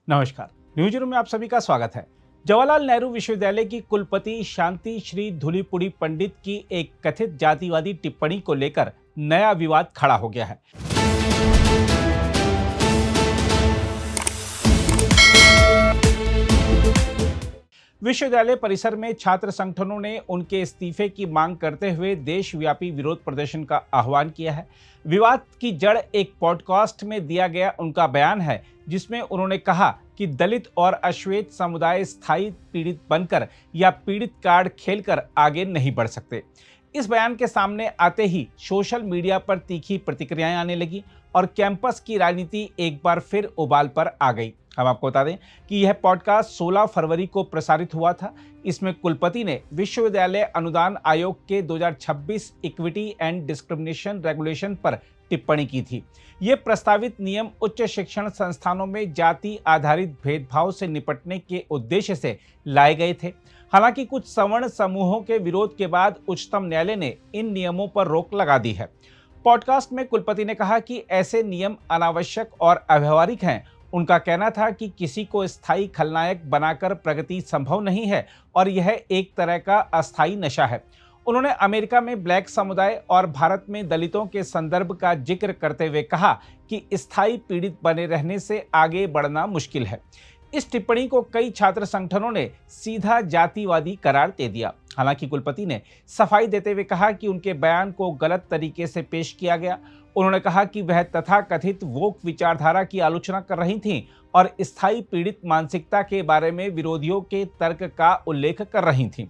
नमस्कार। News room में आप सभी का स्वागत है। जवाहरलाल नेहरू विश्वविद्यालय की कुलपति शांति श्री धूलीपुड़ी पंडित की एक कथित जातिवादी टिप्पणी को लेकर नया विवाद खड़ा हो गया है। विश्वविद्यालय परिसर में छात्र संगठनों ने उनके इस्तीफे की मांग करते हुए देशव्यापी विरोध प्रदर्शन का आह्वान किया है। विवाद की जड़ एक पॉडकास्ट में दिया गया उनका बयान है, जिसमें उन्होंने कहा कि दलित और अश्वेत समुदाय स्थायी पीड़ित बनकर या पीड़ित कार्ड खेलकर आगे नहीं बढ़ सकते। इस बयान के सामने आते ही सोशल मीडिया पर तीखी प्रतिक्रियाएं आने लगी और कैंपस की राजनीति एक बार फिर उबाल पर आ गई। हम आपको बता दें कि यह पॉडकास्ट 16 फरवरी को प्रसारित हुआ था। इसमें कुलपति ने विश्वविद्यालय अनुदान आयोग के 2026 इक्विटी एंड डिस्क्रिमिनेशन रेगुलेशन पर टिप्पणी की थी। ये प्रस्तावित नियम उच्च शिक्षण संस्थानों में जाति आधारित भेदभाव से निपटने के उद्देश्य से लाए गए थे। हालांकि कुछ सवर्ण समूहों के विरोध के बाद उच्चतम न्यायालय ने इन नियमों पर रोक लगा दी है। पॉडकास्ट में कुलपति ने कहा कि ऐसे नियम अनावश्यक और अव्यावहारिक हैं। उनका कहना था कि किसी को स्थायी खलनायक बनाकर प्रगति संभव नहीं है और यह एक तरह का अस्थायी नशा है। उन्होंने अमेरिका में ब्लैक समुदाय और भारत में दलितों के संदर्भ का जिक्र करते हुए कहा कि स्थायी पीड़ित बने रहने से आगे बढ़ना मुश्किल है। इस टिप्पणी को कई छात्र संगठनों ने सीधा जातिवादी करार दे दिया। हालांकि कुलपति ने सफाई देते हुए कहा कि उनके बयान को गलत तरीके से पेश किया गया। उन्होंने कहा कि वह तथाकथित वोक विचारधारा की आलोचना कर रही थीं और स्थायी पीड़ित मानसिकता के बारे में विरोधियों के तर्क का उल्लेख कर रही थीं।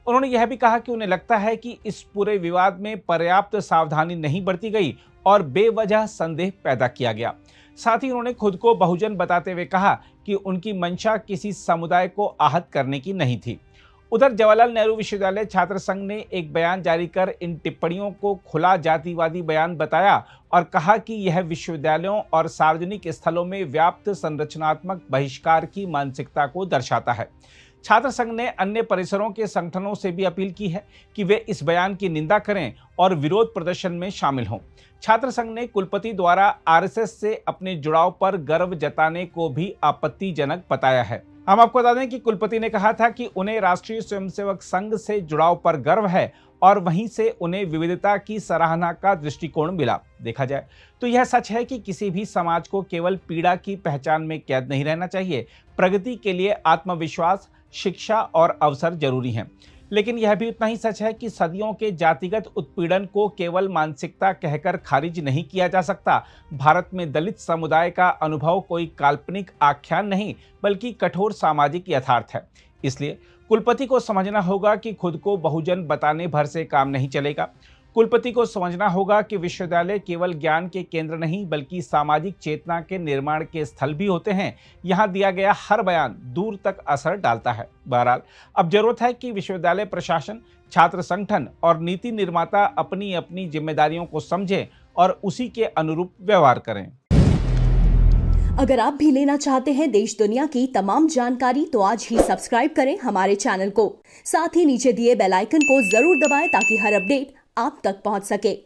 उन्होंने यह भी कहा कि उन्हें लगता है कि इस पूरे विवाद में पर्याप्त सावधानी नहीं बरती गई और बेवजह संदेह पैदा किया गया। साथ ही उन्होंने खुद को बहुजन बताते हुए कहा कि उनकी मंशा किसी समुदाय को आहत करने की नहीं थी। उधर जवाहरलाल नेहरू विश्वविद्यालय छात्र संघ ने एक बयान जारी कर इन टिप्पणियों को खुला जातिवादी बयान बताया और कहा कि यह विश्वविद्यालयों और सार्वजनिक स्थलों में व्याप्त संरचनात्मक बहिष्कार की मानसिकता को दर्शाता है। छात्र संघ ने अन्य परिसरों के संगठनों से भी अपील की है कि वे इस बयान की निंदा करें और विरोध प्रदर्शन में शामिल हों। छात्र संघ ने कुलपति द्वारा आरएसएस से अपने जुड़ाव पर गर्व जताने को भी आपत्तिजनक बताया है। हम आपको बता दें कि कुलपति ने कहा था कि उन्हें राष्ट्रीय स्वयंसेवक संघ से जुड़ाव पर गर्व है और वहीं से उन्हें विविधता की सराहना का दृष्टिकोण मिला। देखा जाए तो यह सच है कि किसी भी समाज को केवल पीड़ा की पहचान में कैद नहीं रहना चाहिए। प्रगति के लिए आत्मविश्वास, शिक्षा और अवसर जरूरी हैं। लेकिन यह भी उतना ही सच है कि सदियों के जातिगत उत्पीड़न को केवल मानसिकता कहकर खारिज नहीं किया जा सकता। भारत में दलित समुदाय का अनुभव कोई काल्पनिक आख्यान नहीं, बल्कि कठोर सामाजिक यथार्थ है। इसलिए कुलपति को समझना होगा कि खुद को बहुजन बताने भर से काम नहीं चलेगा। कुलपति को समझना होगा कि विश्वविद्यालय केवल ज्ञान के केंद्र नहीं, बल्कि सामाजिक चेतना के निर्माण के स्थल भी होते हैं। यहाँ दिया गया हर बयान दूर तक असर डालता है। बहरहाल अब जरूरत है कि विश्वविद्यालय प्रशासन, छात्र संगठन और नीति निर्माता अपनी अपनी जिम्मेदारियों को समझें और उसी के अनुरूप व्यवहार करें। अगर आप भी लेना चाहते हैं देश दुनिया की तमाम जानकारी, तो आज ही सब्सक्राइब करें हमारे चैनल को। साथ ही नीचे दिए बेल आइकन को जरूर दबाएं ताकि हर अपडेट आप तक पहुंच सके।